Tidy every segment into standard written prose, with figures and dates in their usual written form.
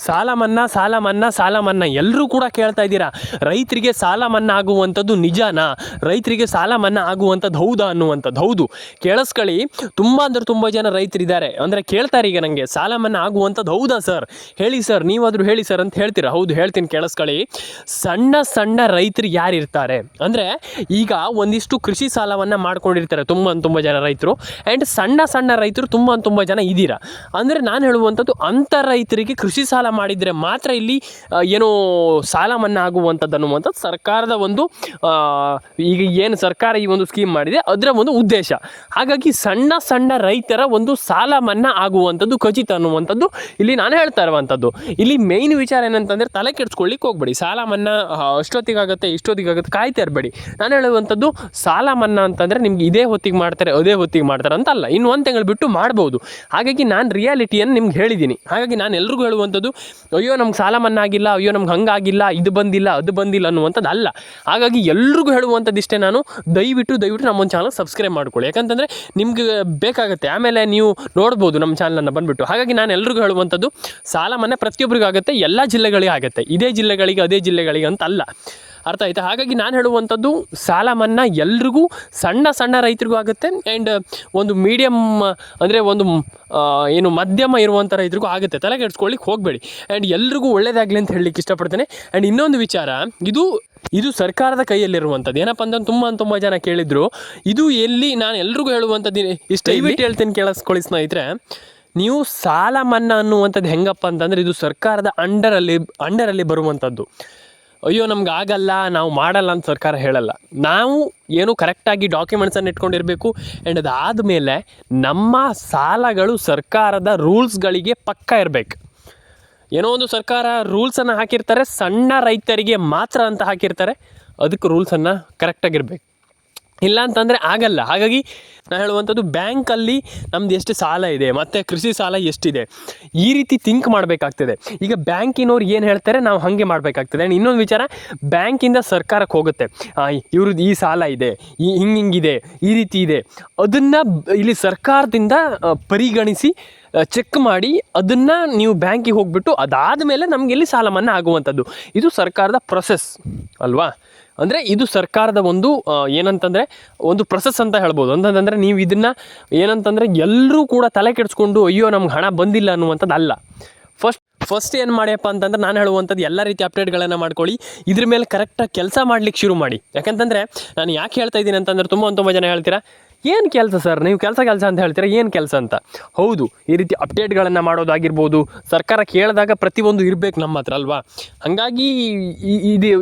ಸಾಲ ಮನ್ನಾ ಸಾಲ ಮನ್ನಾ ಸಾಲ ಮನ್ನಾ ಎಲ್ಲರೂ ಕೂಡ ಕೇಳ್ತಾ ಇದ್ದೀರಾ, ರೈತರಿಗೆ ಸಾಲ ಮನ್ನಾ ಆಗುವಂಥದ್ದು ನಿಜಾನಾ, ರೈತರಿಗೆ ಸಾಲ ಮನ್ನಾ ಆಗುವಂಥದ್ದು ಹೌದಾ ಅನ್ನುವಂಥದ್ದು. ಹೌದು, ಕೇಳಿಸ್ಕೊಳ್ಳಿ. ತುಂಬ ಅಂದ್ರೆ ತುಂಬ ಜನ ರೈತರಿದ್ದಾರೆ, ಅಂದರೆ ಕೇಳ್ತಾರೆ ಈಗ ನನಗೆ ಸಾಲ ಮನ್ನಾ ಆಗುವಂಥದ್ದು ಹೌದಾ ಸರ್, ಹೇಳಿ ಸರ್, ನೀವಾದರೂ ಹೇಳಿ ಸರ್ ಅಂತ ಹೇಳ್ತೀರಾ. ಹೌದು, ಹೇಳ್ತೀನಿ, ಕೇಳಿಸ್ಕೊಳ್ಳಿ. ಸಣ್ಣ ಸಣ್ಣ ರೈತರು ಯಾರು ಇರ್ತಾರೆ ಅಂದರೆ, ಈಗ ಒಂದಿಷ್ಟು ಕೃಷಿ ಸಾಲವನ್ನು ಮಾಡ್ಕೊಂಡಿರ್ತಾರೆ ತುಂಬ ಜನ ರೈತರು, ಆ್ಯಂಡ್ ಸಣ್ಣ ಸಣ್ಣ ರೈತರು ತುಂಬ ಜನ ಇದ್ದೀರಾ. ಅಂದರೆ ನಾನು ಹೇಳುವಂಥದ್ದು, ಅಂಥ ರೈತರಿಗೆ ಕೃಷಿ ಸಾಲ ಮಾಡಿದರೆ ಮಾತ್ರ ಇಲ್ಲಿ ಏನೋ ಸಾಲ ಮನ್ನಾ ಆಗುವಂಥದ್ದು ಅನ್ನುವಂಥದ್ದು ಸರ್ಕಾರದ ಒಂದು ಈಗ ಏನು ಸರ್ಕಾರ ಈ ಒಂದು ಸ್ಕೀಮ್ ಮಾಡಿದೆ ಅದರ ಒಂದು ಉದ್ದೇಶ. ಹಾಗಾಗಿ ಸಣ್ಣ ಸಣ್ಣ ರೈತರ ಒಂದು ಸಾಲ ಮನ್ನಾ ಆಗುವಂಥದ್ದು ಖಚಿತ ಅನ್ನುವಂಥದ್ದು ಇಲ್ಲಿ ನಾನು ಹೇಳ್ತಾ ಇರುವಂಥದ್ದು. ಇಲ್ಲಿ ಮೇಯ್ನ್ ವಿಚಾರ ಏನಂತಂದರೆ, ತಲೆ ಕೆಡಿಸ್ಕೊಳ್ಳಿಕ್ಕೆ ಹೋಗ್ಬೇಡಿ. ಸಾಲ ಮನ್ನಾ ಅಷ್ಟೊತ್ತಿಗಾಗುತ್ತೆ ಇಷ್ಟೊತ್ತಿಗಾಗುತ್ತೆ ಕಾಯ್ತಾ ಇರಬೇಡಿ. ನಾನು ಹೇಳುವಂಥದ್ದು, ಸಾಲ ಮನ್ನಾ ಅಂತಂದರೆ ನಿಮ್ಗೆ ಇದೇ ಹೊತ್ತಿಗೆ ಮಾಡ್ತಾರೆ ಅದೇ ಹೊತ್ತಿಗೆ ಮಾಡ್ತಾರೆ ಅಂತಲ್ಲ, ಇನ್ನು ಒಂದು ತಿಂಗಳು ಬಿಟ್ಟು ಮಾಡ್ಬೋದು. ಹಾಗಾಗಿ ನಾನು ರಿಯಾಲಿಟಿಯನ್ನು ನಿಮ್ಗೆ ಹೇಳಿದ್ದೀನಿ. ಹಾಗಾಗಿ ನಾನು ಎಲ್ರಿಗೂ ಹೇಳುವಂಥದ್ದು, ಅಯ್ಯೋ ನಮ್ಗೆ ಸಾಲ ಮನ್ನಾ ಆಗಿಲ್ಲ, ಅಯ್ಯೋ ನಮ್ಗೆ ಹಂಗಾಗಿಲ್ಲ, ಇದು ಬಂದಿಲ್ಲ ಅದು ಬಂದಿಲ್ಲ ಅನ್ನುವಂಥದ್ದು ಅಲ್ಲ. ಹಾಗಾಗಿ ಎಲ್ರಿಗೂ ಹೇಳುವಂಥದ್ದು ಇಷ್ಟೇ, ನಾನು ದಯವಿಟ್ಟು ನಮ್ಮೊಂದು ಚಾನಲ್ ಸಬ್ಸ್ಕ್ರೈಬ್ ಮಾಡ್ಕೊಳ್ಳಿ. ಯಾಕಂತಂದರೆ ನಿಮ್ಗೆ ಬೇಕಾಗುತ್ತೆ, ಆಮೇಲೆ ನೀವು ನೋಡ್ಬೋದು ನಮ್ಮ ಚಾನಲನ್ನು ಬಂದುಬಿಟ್ಟು. ಹಾಗಾಗಿ ನಾನು ಎಲ್ರಿಗೂ ಹೇಳುವಂಥದ್ದು, ಸಾಲ ಮನ್ನಾ ಪ್ರತಿಯೊಬ್ಬರಿಗೂ ಆಗುತ್ತೆ, ಎಲ್ಲ ಜಿಲ್ಲೆಗಳಿಗೆ ಆಗುತ್ತೆ, ಇದೇ ಜಿಲ್ಲೆಗಳಿಗೆ ಅದೇ ಜಿಲ್ಲೆಗಳಿಗೆ ಅಂತ ಅಲ್ಲ. ಅರ್ಥ ಆಯ್ತಾ? ಹಾಗಾಗಿ ನಾನು ಹೇಳುವಂಥದ್ದು, ಸಾಲ ಮನ್ನಾ ಎಲ್ರಿಗೂ, ಸಣ್ಣ ಸಣ್ಣ ರೈತರಿಗೂ ಆಗುತ್ತೆ, ಆ್ಯಂಡ್ ಒಂದು ಮೀಡಿಯಮ್ ಅಂದರೆ ಒಂದು ಏನು ಮಧ್ಯಮ ಇರುವಂಥ ರೈತರಿಗೂ ಆಗುತ್ತೆ. ತಲೆ ಕೆಡಿಸ್ಕೊಳ್ಳಿಕ್ಕೆ ಹೋಗಬೇಡಿ. ಆ್ಯಂಡ್ ಎಲ್ರಿಗೂ ಒಳ್ಳೇದಾಗಲಿ ಅಂತ ಹೇಳಲಿಕ್ಕೆ ಇಷ್ಟಪಡ್ತೇನೆ. ಆ್ಯಂಡ್ ಇನ್ನೊಂದು ವಿಚಾರ, ಇದು ಸರ್ಕಾರದ ಕೈಯಲ್ಲಿರುವಂಥದ್ದು. ಏನಪ್ಪ ಅಂತಂದು ತುಂಬ ಜನ ಕೇಳಿದರು, ಇದು ಎಲ್ಲಿ, ನಾನು ಎಲ್ರಿಗೂ ಹೇಳುವಂಥದ್ದು ಇಷ್ಟ ದಯವಿಟ್ಟು ಹೇಳ್ತೀನಿ, ಕೇಳಿಸ್ಕೊಳ್ಳಿ ಸ್ನೇಹಿತರೆ. ನೀವು ಸಾಲ ಮನ್ನಾ ಅನ್ನುವಂಥದ್ದು ಹೆಂಗಪ್ಪ ಅಂತಂದರೆ, ಇದು ಸರ್ಕಾರದ ಅಂಡರಲ್ಲಿ ಬರುವಂಥದ್ದು. ಅಯ್ಯೋ ನಮ್ಗೆ ಆಗಲ್ಲ, ನಾವು ಮಾಡಲ್ಲ ಅಂತ ಸರ್ಕಾರ ಹೇಳಲ್ಲ. ನಾವು ಏನು ಕರೆಕ್ಟಾಗಿ ಡಾಕ್ಯುಮೆಂಟ್ಸನ್ನು ಇಟ್ಕೊಂಡಿರಬೇಕು. ಆ್ಯಂಡ್ ಅದಾದಮೇಲೆ ನಮ್ಮ ಸಾಲಗಳು ಸರ್ಕಾರದ ರೂಲ್ಸ್ಗಳಿಗೆ ಪಕ್ಕ ಇರಬೇಕು. ಏನೋ ಒಂದು ಸರ್ಕಾರ ರೂಲ್ಸನ್ನು ಹಾಕಿರ್ತಾರೆ, ಸಣ್ಣ ರೈತರಿಗೆ ಮಾತ್ರ ಅಂತ ಹಾಕಿರ್ತಾರೆ, ಅದಕ್ಕೆ ರೂಲ್ಸನ್ನು ಕರೆಕ್ಟಾಗಿರ್ಬೇಕು. ಇಲ್ಲ ಅಂತಂದರೆ ಆಗಲ್ಲ. ಹಾಗಾಗಿ ನಾನು ಹೇಳುವಂಥದ್ದು, ಬ್ಯಾಂಕಲ್ಲಿ ನಮ್ದು ಎಷ್ಟು ಸಾಲ ಇದೆ ಮತ್ತು ಕೃಷಿ ಸಾಲ ಎಷ್ಟಿದೆ, ಈ ರೀತಿ ಥಿಂಕ್ ಮಾಡಬೇಕಾಗ್ತದೆ. ಈಗ ಬ್ಯಾಂಕಿನವ್ರು ಏನು ಹೇಳ್ತಾರೆ ನಾವು ಹಾಗೆ ಮಾಡಬೇಕಾಗ್ತದೆ. ಆ್ಯಂಡ್ ಇನ್ನೊಂದು ವಿಚಾರ, ಬ್ಯಾಂಕಿಂದ ಸರ್ಕಾರಕ್ಕೆ ಹೋಗುತ್ತೆ, ಇವ್ರದ್ದು ಈ ಸಾಲ ಇದೆ, ಹಿಂಗಿದೆ, ಈ ರೀತಿ ಇದೆ, ಅದನ್ನು ಇಲ್ಲಿ ಸರ್ಕಾರದಿಂದ ಪರಿಗಣಿಸಿ ಚೆಕ್ ಮಾಡಿ ಅದನ್ನು ನೀವು ಬ್ಯಾಂಕಿಗೆ ಹೋಗಿಬಿಟ್ಟು ಅದಾದ ಮೇಲೆ ನಮಗೆ ಇಲ್ಲಿ ಸಾಲ ಮನ್ನಾ ಆಗುವಂಥದ್ದು. ಇದು ಸರ್ಕಾರದ ಪ್ರೊಸೆಸ್ ಅಲ್ವಾ? ಅಂದರೆ ಇದು ಸರ್ಕಾರದ ಒಂದು ಏನಂತಂದರೆ ಒಂದು ಪ್ರೊಸೆಸ್ ಅಂತ ಹೇಳ್ಬೋದು. ಅಂತಂದರೆ ನೀವು ಇದನ್ನು ಏನಂತಂದರೆ ಎಲ್ಲರೂ ಕೂಡ ತಲೆ ಕೆಡಿಸ್ಕೊಂಡು ಅಯ್ಯೋ ನಮ್ಗೆ ಹಣ ಬಂದಿಲ್ಲ ಅನ್ನುವಂಥದ್ದು ಅಲ್ಲ. ಫಸ್ಟ್ ಏನು ಮಾಡಿಯಪ್ಪ ಅಂತಂದ್ರೆ, ನಾನು ಹೇಳುವಂಥದ್ದು, ಎಲ್ಲ ರೀತಿ ಅಪ್ಡೇಟ್ಗಳನ್ನು ಮಾಡ್ಕೊಳ್ಳಿ. ಇದ್ರ ಮೇಲೆ ಕರೆಕ್ಟಾಗಿ ಕೆಲಸ ಮಾಡ್ಲಿಕ್ಕೆ ಶುರು ಮಾಡಿ. ಯಾಕಂತಂದರೆ ನಾನು ಯಾಕೆ ಹೇಳ್ತಾ ಇದ್ದೀನಿ ಅಂತಂದರೆ, ತುಂಬ ಜನ ಹೇಳ್ತೀರಾ, ಏನು ಕೆಲಸ ಸರ್, ನೀವು ಕೆಲಸ ಅಂತ ಹೇಳ್ತೀರಾ, ಏನು ಕೆಲಸ ಅಂತ. ಹೌದು, ಈ ರೀತಿ ಅಪ್ಡೇಟ್ಗಳನ್ನು ಮಾಡೋದಾಗಿರ್ಬೋದು, ಸರ್ಕಾರ ಕೇಳಿದಾಗ ಪ್ರತಿಯೊಂದು ಇರಬೇಕು ನಮ್ಮ ಹತ್ರ ಅಲ್ವಾ? ಹಾಗಾಗಿ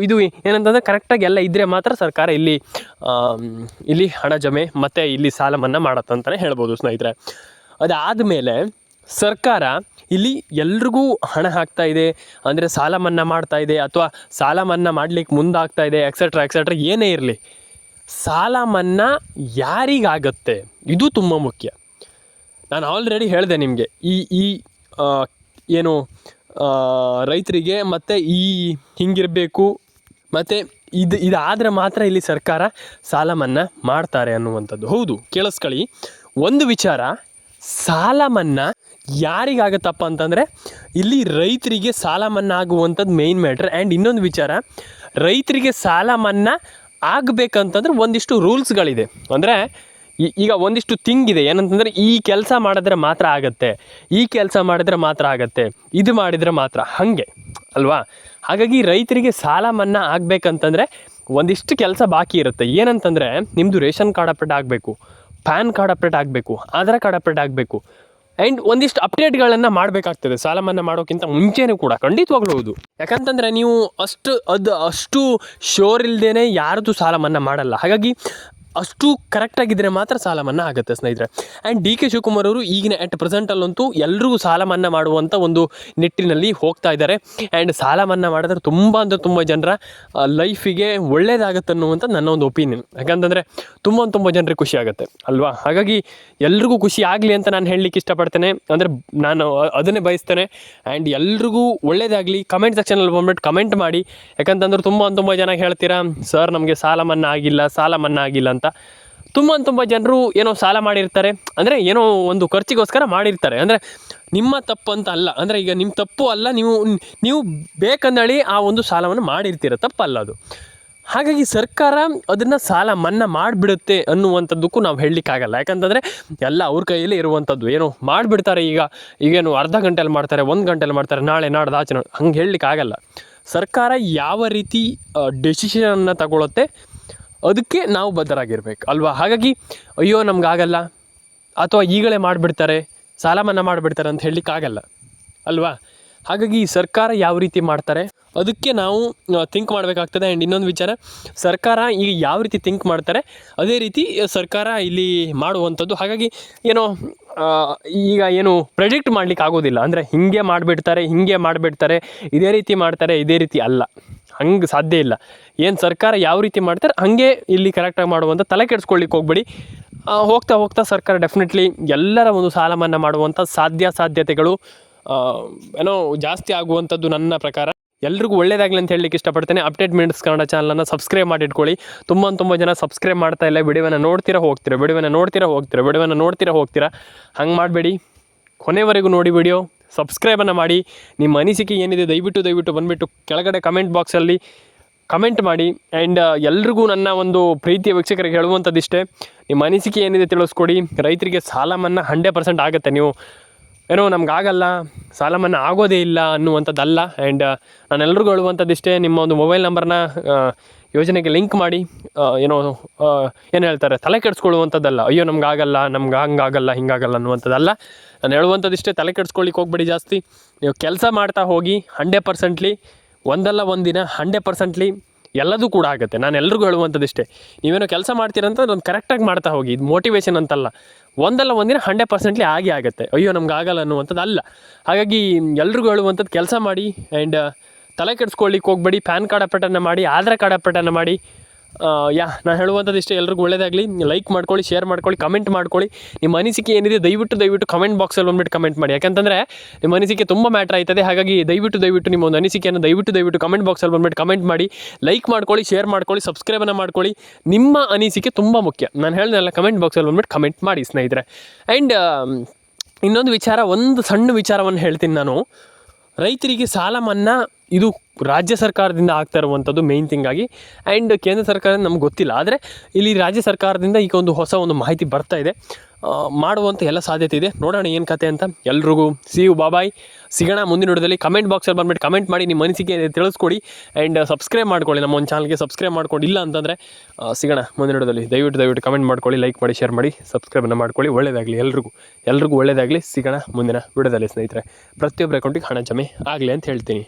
ಇದು ಏನಂತಂದರೆ, ಕರೆಕ್ಟಾಗಿ ಎಲ್ಲ ಇದ್ದರೆ ಮಾತ್ರ ಸರ್ಕಾರ ಇಲ್ಲಿ ಹಣ ಜಮೆ ಮತ್ತು ಇಲ್ಲಿ ಸಾಲ ಮನ್ನಾ ಮಾಡತ್ತಂತಲೇ ಹೇಳ್ಬೋದು ಸ್ನೇಹಿತರೆ. ಅದಾದಮೇಲೆ ಸರ್ಕಾರ ಇಲ್ಲಿ ಎಲ್ರಿಗೂ ಹಣ ಹಾಕ್ತಾ ಇದೆ ಅಂದರೆ ಸಾಲ ಮನ್ನಾ ಮಾಡ್ತಾ ಇದೆ, ಅಥವಾ ಸಾಲ ಮನ್ನಾ ಮಾಡಲಿಕ್ಕೆ ಮುಂದಾಗ್ತಾ ಇದೆ, ಎಕ್ಸೆಟ್ರಾ ಏನೇ ಇರಲಿ, ಸಾಲ ಮನ್ನಾ ಯಾರಿಗಾಗತ್ತೆ ಇದು ತುಂಬ ಮುಖ್ಯ. ನಾನು ಆಲ್ರೆಡಿ ಹೇಳಿದೆ ನಿಮಗೆ, ಈ ಏನು ರೈತರಿಗೆ ಮತ್ತು ಹಿಂಗಿರಬೇಕು, ಮತ್ತು ಇದಾದರೆ ಮಾತ್ರ ಇಲ್ಲಿ ಸರ್ಕಾರ ಸಾಲ ಮನ್ನಾ ಮಾಡ್ತಾರೆ ಅನ್ನುವಂಥದ್ದು. ಹೌದು, ಕೇಳಿಸ್ಕೊಳ್ಳಿ. ಒಂದು ವಿಚಾರ, ಸಾಲ ಮನ್ನಾ ಯಾರಿಗಾಗತ್ತಪ್ಪ ಅಂತಂದರೆ, ಇಲ್ಲಿ ರೈತರಿಗೆ ಸಾಲ ಮನ್ನಾ ಆಗುವಂಥದ್ದು ಮೇಯ್ನ್ ಮ್ಯಾಟ್ರ್. ಆ್ಯಂಡ್ ಇನ್ನೊಂದು ವಿಚಾರ, ರೈತರಿಗೆ ಸಾಲ ಮನ್ನಾ ಆಗಬೇಕಂತಂದ್ರೆ ಒಂದಿಷ್ಟು ರೂಲ್ಸ್ಗಳಿದೆ. ಅಂದರೆ ಈಗ ಒಂದಿಷ್ಟು ಇದೆ, ಏನಂತಂದರೆ ಈ ಕೆಲಸ ಮಾಡಿದ್ರೆ ಮಾತ್ರ ಆಗುತ್ತೆ, ಈ ಕೆಲಸ ಮಾಡಿದ್ರೆ ಮಾತ್ರ ಆಗುತ್ತೆ, ಇದು ಮಾಡಿದರೆ ಮಾತ್ರ, ಹಾಗೆ ಅಲ್ವಾ? ಹಾಗಾಗಿ ರೈತರಿಗೆ ಸಾಲ ಮನ್ನಾ ಆಗಬೇಕಂತಂದರೆ ಒಂದಿಷ್ಟು ಕೆಲಸ ಬಾಕಿ ಇರುತ್ತೆ. ಏನಂತಂದರೆ, ನಿಮ್ಮದು ರೇಷನ್ ಕಾರ್ಡ್ ಅಪ್ಡೇಟ್ ಆಗಬೇಕು, ಪ್ಯಾನ್ ಕಾರ್ಡ್ ಅಪ್ಡೇಟ್ ಆಗಬೇಕು, ಆಧಾರ್ ಕಾರ್ಡ್ ಅಪ್ಡೇಟ್ ಆಗಬೇಕು, ಆ್ಯಂಡ್ ಒಂದಿಷ್ಟು ಅಪ್ಡೇಟ್ಗಳನ್ನು ಮಾಡಬೇಕಾಗ್ತದೆ ಸಾಲ ಮನ್ನಾ ಮಾಡೋಕ್ಕಿಂತ ಮುಂಚೆನೂ ಕೂಡ. ಖಂಡಿತವಾಗ್ಲೂ ಹೌದು. ಯಾಕಂತಂದರೆ ನೀವು ಅಷ್ಟು ಶೋರ್ ಇಲ್ಲದೇ ಯಾರ್ದು ಸಾಲ ಮನ್ನಾ ಮಾಡಲ್ಲ. ಹಾಗಾಗಿ ಅಷ್ಟು ಕರೆಕ್ಟಾಗಿದ್ದರೆ ಮಾತ್ರ ಸಾಲ ಮನ್ನಾ ಆಗುತ್ತೆ ಸ್ನೇಹಿತರೆ. ಆ್ಯಂಡ್ ಡಿ.ಕೆ. ಶಿವಕುಮಾರ್ ಅವರು ಈಗಿನ ಪ್ರೆಸೆಂಟಲ್ಲಂತೂ ಎಲ್ರಿಗೂ ಸಾಲ ಮನ್ನಾ ಮಾಡುವಂಥ ಒಂದು ನಿಟ್ಟಿನಲ್ಲಿ ಹೋಗ್ತಾ ಇದ್ದಾರೆ. ಆ್ಯಂಡ್ ಸಾಲ ಮನ್ನಾ ಮಾಡಿದ್ರೆ ತುಂಬ ಜನರ ಲೈಫಿಗೆ ಒಳ್ಳೆಯದಾಗತ್ತೆ ಅನ್ನುವಂಥ ನನ್ನ ಒಂದು ಒಪಿನಿಯನ್. ಯಾಕಂತಂದರೆ ತುಂಬ ಜನರಿಗೆ ಖುಷಿ ಆಗುತ್ತೆ ಅಲ್ವಾ? ಹಾಗಾಗಿ ಎಲ್ರಿಗೂ ಖುಷಿ ಆಗಲಿ ಅಂತ ನಾನು ಹೇಳಲಿಕ್ಕೆ ಇಷ್ಟಪಡ್ತೇನೆ. ಅಂದರೆ ನಾನು ಅದನ್ನೇ ಬಯಸ್ತೇನೆ. ಆ್ಯಂಡ್ ಎಲ್ರಿಗೂ ಒಳ್ಳೆಯದಾಗಲಿ. ಕಮೆಂಟ್ ಸೆಕ್ಷನಲ್ಲಿ ಬಂದ್ಬಿಟ್ಟು ಕಮೆಂಟ್ ಮಾಡಿ. ಯಾಕಂತಂದ್ರೆ ತುಂಬ ಜನ ಹೇಳ್ತೀರಾ, ಸರ್ ನಮಗೆ ಸಾಲ ಮನ್ನಾ ಆಗಿಲ್ಲ ಅಂತ. ತುಂಬ ಜನರು ಏನೋ ಸಾಲ ಮಾಡಿರ್ತಾರೆ, ಅಂದರೆ ಏನೋ ಒಂದು ಖರ್ಚಿಗೋಸ್ಕರ ಮಾಡಿರ್ತಾರೆ. ಅಂದರೆ ನಿಮ್ಮ ತಪ್ಪು ಅಂತ ಅಲ್ಲ, ಅಂದರೆ ಈಗ ನಿಮ್ಮ ತಪ್ಪು ಅಲ್ಲ, ನೀವು ಬೇಕಂದೇಳಿ ಆ ಒಂದು ಸಾಲವನ್ನು ಮಾಡಿರ್ತೀರ, ತಪ್ಪಲ್ಲ ಅದು. ಹಾಗಾಗಿ ಸರ್ಕಾರ ಅದನ್ನು ಸಾಲ ಮನ್ನಾ ಮಾಡಿಬಿಡುತ್ತೆ ಅನ್ನುವಂಥದ್ದಕ್ಕೂ ನಾವು ಹೇಳಲಿಕ್ಕಾಗಲ್ಲ. ಯಾಕಂತಂದರೆ ಎಲ್ಲ ಅವ್ರ ಕೈಯಲ್ಲಿ ಇರುವಂಥದ್ದು. ಏನೋ ಮಾಡಿಬಿಡ್ತಾರೆ, ಈಗೇನು ಅರ್ಧ ಗಂಟೆಯಲ್ಲಿ ಮಾಡ್ತಾರೆ, 1 ಗಂಟೆಯಲ್ಲಿ ಮಾಡ್ತಾರೆ, ನಾಳೆ ನಾಡ್ದು ಆಚೆ ಹಂಗೆ ಹೇಳಲಿಕ್ಕಾಗಲ್ಲ. ಸರ್ಕಾರ ಯಾವ ರೀತಿ ಡೆಸಿಷನನ್ನು ತಗೊಳುತ್ತೆ ಅದಕ್ಕೆ ನಾವು ಬದ್ಧರಾಗಿರ್ಬೇಕು ಅಲ್ವಾ. ಹಾಗಾಗಿ ಅಯ್ಯೋ ನಮಗಾಗಲ್ಲ ಅಥವಾ ಈಗಲೇ ಮಾಡಿಬಿಡ್ತಾರೆ, ಸಾಲ ಮನ್ನಾ ಮಾಡಿಬಿಡ್ತಾರೆ ಅಂತ ಹೇಳಲಿಕ್ಕಾಗಲ್ಲ ಅಲ್ವಾ. ಹಾಗಾಗಿ ಸರ್ಕಾರ ಯಾವ ರೀತಿ ಮಾಡ್ತಾರೆ ಅದಕ್ಕೆ ನಾವು ಥಿಂಕ್ ಮಾಡಬೇಕಾಗ್ತದೆ. ಆ್ಯಂಡ್ ಇನ್ನೊಂದು ವಿಚಾರ, ಸರ್ಕಾರ ಈಗ ಯಾವ ರೀತಿ ಥಿಂಕ್ ಮಾಡ್ತಾರೆ ಅದೇ ರೀತಿ ಸರ್ಕಾರ ಇಲ್ಲಿ ಮಾಡುವಂಥದ್ದು. ಹಾಗಾಗಿ ಈಗ ಪ್ರೆಡಿಕ್ಟ್ ಮಾಡಲಿಕ್ಕೆ ಆಗೋದಿಲ್ಲ. ಅಂದರೆ ಹಿಂಗೆ ಮಾಡಿಬಿಡ್ತಾರೆ, ಇದೇ ರೀತಿ ಮಾಡ್ತಾರೆ, ಇದೇ ರೀತಿ ಅಲ್ಲ, ಹಂಗೆ ಸಾಧ್ಯ ಇಲ್ಲ. ಏನು ಸರ್ಕಾರ ಯಾವ ರೀತಿ ಮಾಡ್ತಾರೆ ಹಾಗೆ ಇಲ್ಲಿ ಕರೆಕ್ಟಾಗಿ ಮಾಡುವಂಥ ತಲೆ ಕೆಡಿಸ್ಕೊಳ್ಳಿಕ್ಕೆ ಹೋಗ್ಬೇಡಿ. ಹೋಗ್ತಾ ಸರ್ಕಾರ ಡೆಫಿನೆಟ್ಲಿ ಎಲ್ಲರ ಒಂದು ಸಾಲ ಮನ್ನಾ ಮಾಡುವಂಥ ಸಾಧ್ಯತೆಗಳು ಜಾಸ್ತಿ ಆಗುವಂಥದ್ದು ನನ್ನ ಪ್ರಕಾರ. ಎಲ್ರಿಗೂ ಒಳ್ಳೇದಾಗಲಿ ಅಂತ ಹೇಳಲಿಕ್ಕೆ ಇಷ್ಟಪಡ್ತೇನೆ. ಅಪ್ಡೇಟ್ ಮಿನಿಟ್ಸ್ ಕನ್ನಡ ಚಾನಲನ್ನು ಸಬ್ಸ್ಕ್ರೈಬ್ ಮಾಡಿ ಇಟ್ಕೊಳ್ಳಿ. ತುಂಬ ಜನ ಸಬ್ಸ್ಕ್ರೈಬ್ ಮಾಡ್ತಾ ಇಲ್ಲ. ವಿಡಿಯೋವನ್ನು ನೋಡ್ತೀರಾ ಹೋಗ್ತೀರಾ. ಹಂಗೆ ಮಾಡಬೇಡಿ, ಕೊನೆವರೆಗೂ ನೋಡಿ ವಿಡಿಯೋ, ಸಬ್ಸ್ಕ್ರೈಬನ್ನು ಮಾಡಿ. ನಿಮ್ಮ ಅನಿಸಿಕೆ ಏನಿದೆ ದಯವಿಟ್ಟು ಬಂದುಬಿಟ್ಟು ಕೆಳಗಡೆ ಕಮೆಂಟ್ ಬಾಕ್ಸಲ್ಲಿ ಕಮೆಂಟ್ ಮಾಡಿ. ಆ್ಯಂಡ್ ಎಲ್ರಿಗೂ ನನ್ನ ಒಂದು ಪ್ರೀತಿಯ ವೀಕ್ಷಕರಿಗೆ ಹೇಳುವಂಥದ್ದಿಷ್ಟೇ, ನಿಮ್ಮ ಅನಿಸಿಕೆ ಏನಿದೆ ತಿಳಿಸ್ಕೊಡಿ. ರೈತರಿಗೆ ಸಾಲ ಮನ್ನಾ 100% ಆಗುತ್ತೆ. ನೀವು ನಮಗಾಗಲ್ಲ, ಸಾಲ ಮನ್ನಾ ಆಗೋದೇ ಇಲ್ಲ ಅನ್ನುವಂಥದ್ದಲ್ಲ. ಆ್ಯಂಡ್ ನಾನು ಎಲ್ರಿಗೂ ಹೇಳುವಂಥದ್ದಿಷ್ಟೇ, ನಿಮ್ಮ ಒಂದು ಮೊಬೈಲ್ ನಂಬರ್ನ ಯೋಜನೆಗೆ ಲಿಂಕ್ ಮಾಡಿ. ಏನು ಹೇಳ್ತಾರೆ, ತಲೆ ಕೆಡಿಸ್ಕೊಳ್ಳುವಂಥದ್ದಲ್ಲ. ಅಯ್ಯೋ ನಮಗಾಗಲ್ಲ, ನಮ್ಗೆ ಹಂಗಾಗಲ್ಲ ಹಿಂಗಾಗಲ್ಲ ಅನ್ನುವಂಥದ್ದಲ್ಲ. ನಾನು ಹೇಳುವಂಥದ್ದಿಷ್ಟೇ, ತಲೆ ಕೆಡಿಸ್ಕೊಳ್ಳಿಕ್ಕೆ ಹೋಗ್ಬೇಡಿ ಜಾಸ್ತಿ. ನೀವು ಕೆಲಸ ಮಾಡ್ತಾ ಹೋಗಿ 100%ಲಿ ಒಂದಲ್ಲ ಒಂದಿನ 100%ಲಿ ಎಲ್ಲದೂ ಕೂಡ ಆಗುತ್ತೆ. ನಾನು ಎಲ್ರಿಗೂ ಹೇಳುವಂಥದ್ದಿಷ್ಟೇ, ನೀವೇನೋ ಕೆಲಸ ಮಾಡ್ತೀರಂತ ಅದನ್ನು ಕರೆಕ್ಟಾಗಿ ಮಾಡ್ತಾ ಹೋಗಿ. ಇದು ಮೋಟಿವೇಶನ್ ಅಂತಲ್ಲ, ಒಂದಲ್ಲ ಒಂದಿನ 100%ಲಿ ಆಗುತ್ತೆ. ಅಯ್ಯೋ ನಮ್ಗೆ ಆಗಲ್ಲ ಅನ್ನುವಂಥದ್ದು ಅಲ್ಲ. ಹಾಗಾಗಿ ಎಲ್ರಿಗೂ ಹೇಳುವಂಥದ್ದು, ಕೆಲಸ ಮಾಡಿ. ಆ್ಯಂಡ್ ತಲೆ ಕೆಡಿಸ್ಕೊಳ್ಳಿಕ್ಕೆ ಹೋಗ್ಬೇಡಿ. ಪ್ಯಾನ್ ಕಾರ್ಡ್ ಅಪ್ಡೇಟನ್ನು ಮಾಡಿ, ಆಧಾರ್ ಕಾರ್ಡ್ ಅಪ್ಡೇಟನ್ನು ಮಾಡಿ. ನಾನು ಹೇಳುವಂಥದ್ದು ಇಷ್ಟೇ. ಎಲ್ರಿಗೂ ಒಳ್ಳೆಯದಾಗಲಿ. ಲೈಕ್ ಮಾಡ್ಕೊಳ್ಳಿ, ಶೇರ್ ಮಾಡ್ಕೊಳ್ಳಿ, ಕಮೆಂಟ್ ಮಾಡ್ಕೊಳ್ಳಿ. ನಿಮ್ಮ ಅನಿಸಿಕೆ ಏನಿದೆ ದಯವಿಟ್ಟು ಕಮೆಂಟ್ ಬಾಕ್ಸಲ್ಲಿ ಬಂದುಬಿಟ್ಟು ಕಮೆಂಟ್ ಮಾಡಿ. ಯಾಕಂತಂದರೆ ನಿಮ್ಮ ಅನಿಸಿಕೆ ತುಂಬ ಮ್ಯಾಟ್ರ್ ಆಯ್ತದೆ. ಹಾಗಾಗಿ ದಯವಿಟ್ಟು ನಿಮ್ಮ ಒಂದು ಅನಿಸಿಕೆಯನ್ನು ದಯವಿಟ್ಟು ಕಮೆಂಟ್ ಬಾಕ್ಸಲ್ಲಿ ಬಂದುಬಿಟ್ಟು ಕಮೆಂಟ್ ಮಾಡಿ. ಲೈಕ್ ಮಾಡ್ಕೊಳ್ಳಿ, ಶೇರ್ ಮಾಡ್ಕೊಳ್ಳಿ, ಸಬ್ಸ್ಕ್ರೈಬನ್ನು ಮಾಡ್ಕೊಳ್ಳಿ. ನಿಮ್ಮ ಅನಿಸಿಕೆ ತುಂಬ ಮುಖ್ಯ. ನಾನು ಹೇಳಿದ್ನಲ್ಲ, ಕಮೆಂಟ್ ಬಾಕ್ಸಲ್ಲಿ ಬಂದುಬಿಟ್ಟು ಕಮೆಂಟ್ ಮಾಡಿ ಸ್ನೇಹಿತರೆ. ಆ್ಯಂಡ್ ಇನ್ನೊಂದು ವಿಚಾರ, ಒಂದು ಸಣ್ಣ ವಿಚಾರವನ್ನು ಹೇಳ್ತೀನಿ ನಾನು. ರೈತರಿಗೆ ಸಾಲ ಮನ್ನಾ ಇದು ರಾಜ್ಯ ಸರ್ಕಾರದಿಂದ ಆಗ್ತಾ ಇರುವಂಥದ್ದು ಮೇಯ್ನ್ ಥಿಂಗ್ ಆಗಿ. ಆ್ಯಂಡ್ ಕೇಂದ್ರ ಸರ್ಕಾರ ನಮ್ಗೆ ಗೊತ್ತಿಲ್ಲ. ಆದರೆ ಇಲ್ಲಿ ರಾಜ್ಯ ಸರ್ಕಾರದಿಂದ ಈಗ ಹೊಸ ಮಾಹಿತಿ ಬರ್ತಾ ಇದೆ. ಮಾಡುವಂಥ ಎಲ್ಲ ಸಾಧ್ಯತೆ ಇದೆ. ನೋಡೋಣ ಏನು ಕತೆ ಅಂತ. ಎಲ್ರಿಗೂ ಬಾಯ್. ಸಿಗೋಣ ಮುಂದಿನ ವಿಡಿಯೋದಲ್ಲಿ. ಕಮೆಂಟ್ ಬಾಕ್ಸಲ್ಲಿ ಬಂದುಬಿಟ್ಟು ಕಮೆಂಟ್ ಮಾಡಿ, ನಿಮ್ಮ ಅನಿಸಿಕೆ ತಿಳಿಸ್ಕೊಡಿ. ಆ್ಯಂಡ್ ಸಬ್ಸ್ಕ್ರೈಬ್ ಮಾಡ್ಕೊಳ್ಳಿ, ನಮ್ಮ ಒಂದು ಚಾನಲ್ಗೆ ಸಬ್ಸ್ಕ್ರೈಬ್ ಮಾಡ್ಕೊಂಡಿಲ್ಲ ಅಂತಂದರೆ. ಸಿಗೋಣ ಮುಂದಿನ ವಿಡಿಯೋದಲ್ಲಿ. ದಯವಿಟ್ಟು ಕಮೆಂಟ್ ಮಾಡ್ಕೊಳ್ಳಿ, ಲೈಕ್ ಮಾಡಿ, ಶೇರ್ ಮಾಡಿ, ಸಬ್ಸ್ಕ್ರೈಬನ್ನು ಮಾಡ್ಕೊಳ್ಳಿ. ಒಳ್ಳೆಯದಾಗಲಿ ಎಲ್ರಿಗೂ ಒಳ್ಳೆಯದಾಗಲಿ. ಸಿಗೋಣ ಮುಂದಿನ ವಿಡಿಯೋದಲ್ಲಿ ಸ್ನೇಹಿತರೆ. ಪ್ರತಿಯೊಬ್ಬರ ಅಕೌಂಟಿಗೆ ಹಣ ಜಮೆ ಆಗಲಿ ಅಂತ ಹೇಳ್ತೀನಿ.